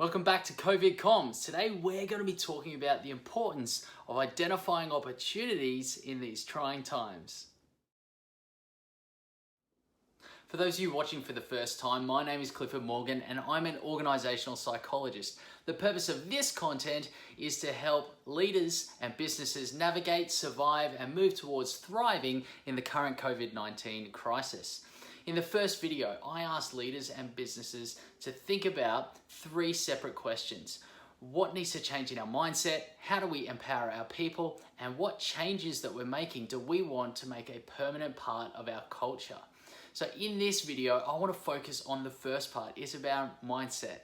Welcome back to COVID Comms. Today we're going to be talking about the importance of identifying opportunities in these trying times. For those of you watching for the first time, my name is Clifford Morgan and I'm an organizational psychologist. The purpose of this content is to help leaders and businesses navigate, survive and move towards thriving in the current COVID-19 crisis. In the first video, I asked leaders and businesses to think about three separate questions. What needs to change in our mindset? How do we empower our people? And what changes that we're making do we want to make a permanent part of our culture? So in this video, I want to focus on the first part. It's about mindset,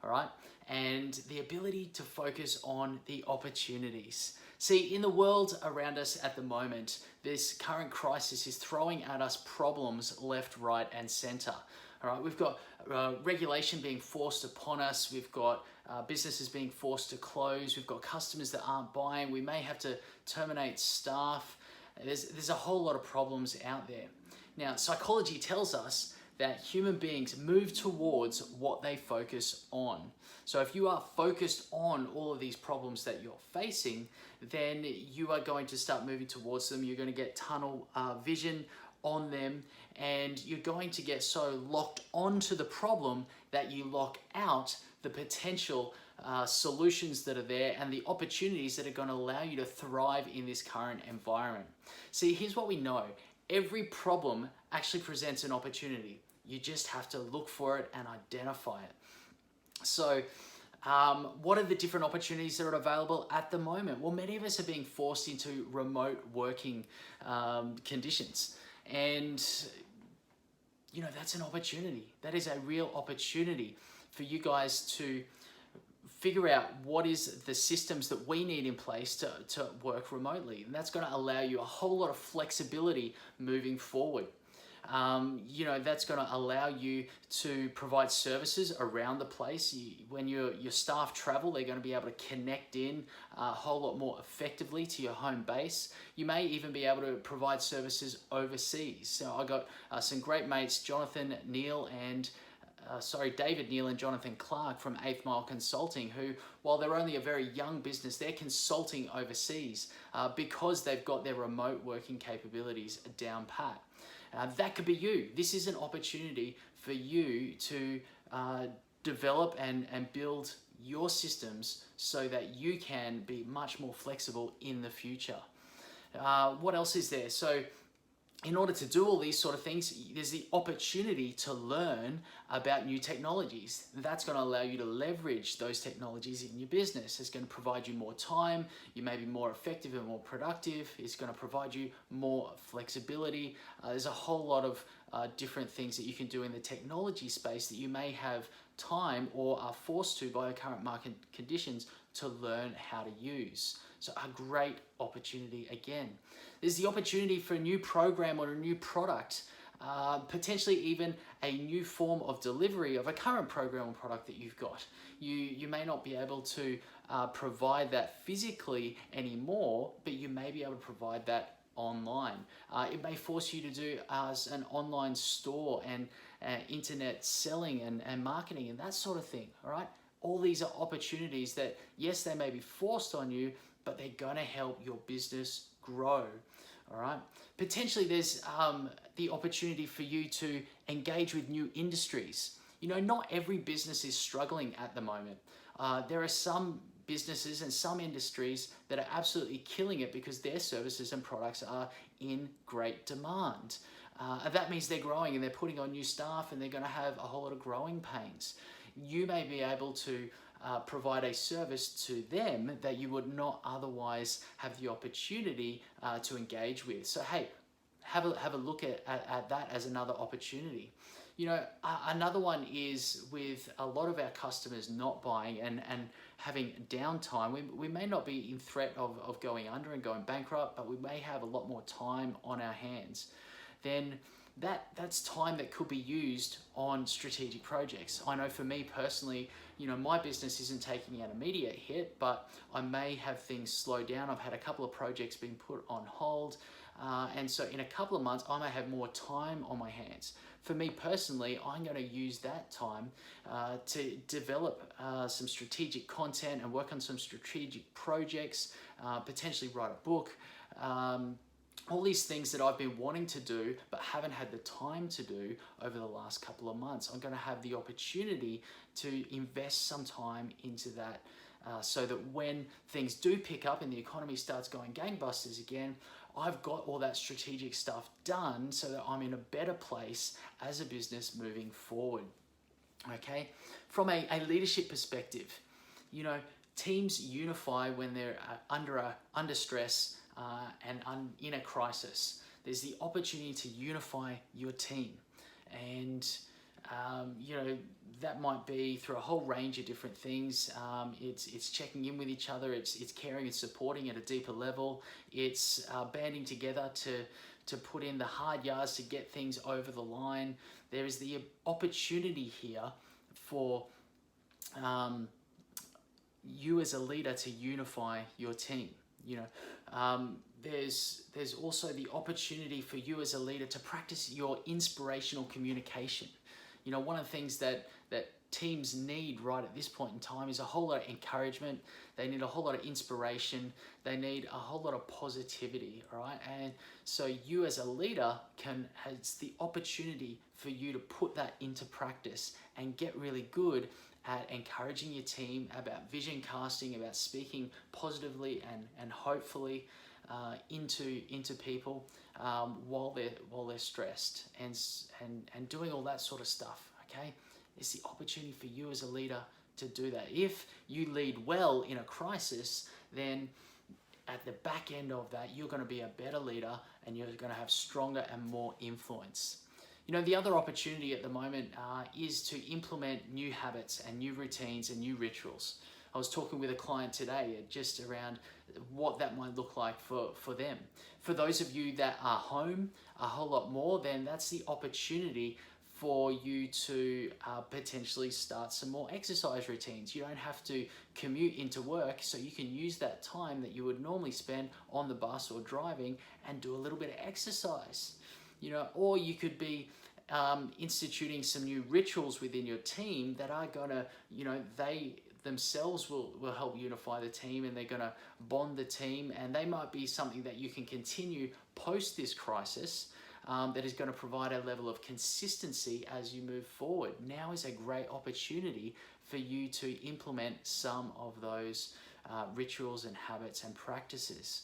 all right? And the ability to focus on the opportunities. See, in the world around us at the moment, this current crisis is throwing at us problems left, right, and center. All right, we've got regulation being forced upon us. We've got businesses being forced to close. We've got customers that aren't buying. We may have to terminate staff. There's a whole lot of problems out there. Now, psychology tells us that human beings move towards what they focus on. So if you are focused on all of these problems that you're facing, then you are going to start moving towards them. You're going to get tunnel vision on them, and you're going to get so locked onto the problem that you lock out the potential solutions that are there and the opportunities that are going to allow you to thrive in this current environment. See, here's what we know. Every problem actually presents an opportunity. You just have to look for it and identify it. So what are the different opportunities that are available at the moment? Well, many of us are being forced into remote working conditions. And, you know, that's an opportunity. That is a real opportunity for you guys to figure out what is the systems that we need in place to work remotely. And that's going to allow you a whole lot of flexibility moving forward. You know, that's going to allow you to provide services around the place. When your staff travel, they're going to be able to connect in a whole lot more effectively to your home base. You may even be able to provide services overseas. So I got some great mates, David Neal and Jonathan Clark from 8th Mile Consulting, who, while they're only a very young business, they're consulting overseas because they've got their remote working capabilities down pat. That could be you. This is an opportunity for you to develop and build your systems so that you can be much more flexible in the future. What else is there? So in order to do all these sort of things, there's the opportunity to learn about new technologies. That's going to allow you to leverage those technologies in your business. It's going to provide you more time. You may be more effective and more productive. It's going to provide you more flexibility. There's a whole lot of different things that you can do in the technology space that you may have time or are forced to by the current market conditions to learn how to use. So a great opportunity again. There's the opportunity for a new program or a new product, potentially even a new form of delivery of a current program or product that you've got. You may not be able to provide that physically anymore, but you may be able to provide that online. It may force you to do as an online store and internet selling and marketing and that sort of thing, all right? All these are opportunities that, yes, they may be forced on you, but they're going to help your business grow, all right? Potentially there's the opportunity for you to engage with new industries. You know, not every business is struggling at the moment. There are some businesses and some industries that are absolutely killing it because their services and products are in great demand. That means they're growing and they're putting on new staff and they're going to have a whole lot of growing pains. You may be able to provide a service to them that you would not otherwise have the opportunity to engage with. So hey, have a look at that as another opportunity. You know, another one is with a lot of our customers not buying and having downtime. We may not be in threat of going under and going bankrupt, but we may have a lot more time on our hands. Then that's time that could be used on strategic projects. I know for me personally, my business isn't taking an immediate hit, but I may have things slow down. I've had a couple of projects being put on hold. And so in a couple of months, I may have more time on my hands. For me personally, I'm going to use that time to develop some strategic content and work on some strategic projects, potentially write a book, all these things that I've been wanting to do but haven't had the time to do over the last couple of months. I'm going to have the opportunity to invest some time into that so that when things do pick up and the economy starts going gangbusters again, I've got all that strategic stuff done so that I'm in a better place as a business moving forward. Okay, from a leadership perspective, teams unify when they're under stress and in a crisis. There's the opportunity to unify your team, and that might be through a whole range of different things. It's checking in with each other. It's caring and supporting at a deeper level. It's banding together to put in the hard yards to get things over the line. There is the opportunity here for you as a leader to unify your team. There's also the opportunity for you as a leader to practice your inspirational communication. One of the things that teams need right at this point in time is a whole lot of encouragement. They need a whole lot of inspiration. They need a whole lot of positivity, all right? And so you as a leader has the opportunity for you to put that into practice and get really good at encouraging your team, about vision casting, about speaking positively and hopefully into people while they're stressed and doing all that sort of stuff. Okay, it's the opportunity for you as a leader to do that. If you lead well in a crisis, then at the back end of that, you're going to be a better leader and you're going to have stronger and more influence. The other opportunity at the moment is to implement new habits and new routines and new rituals. I was talking with a client today just around what that might look like for them. For those of you that are home a whole lot more, then that's the opportunity for you to potentially start some more exercise routines. You don't have to commute into work, so you can use that time that you would normally spend on the bus or driving and do a little bit of exercise. Or you could be instituting some new rituals within your team that are gonna, they themselves will help unify the team, and they're gonna bond the team, and they might be something that you can continue post this crisis that is going to provide a level of consistency as you move forward. Now is a great opportunity for you to implement some of those rituals and habits and practices.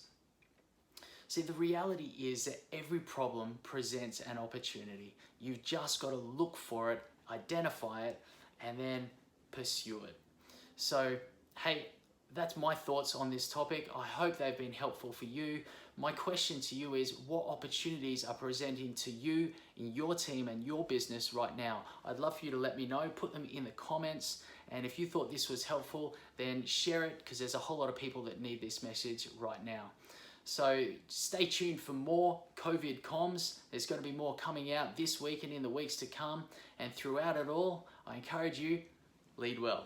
See, the reality is that every problem presents an opportunity. You've just got to look for it, identify it, and then pursue it. So, hey, that's my thoughts on this topic. I hope they've been helpful for you. My question to you is, what opportunities are presenting to you in your team and your business right now? I'd love for you to let me know, put them in the comments. And if you thought this was helpful, then share it, because there's a whole lot of people that need this message right now. So stay tuned for more COVID comms. There's going to be more coming out this week and in the weeks to come. And throughout it all, I encourage you, lead well.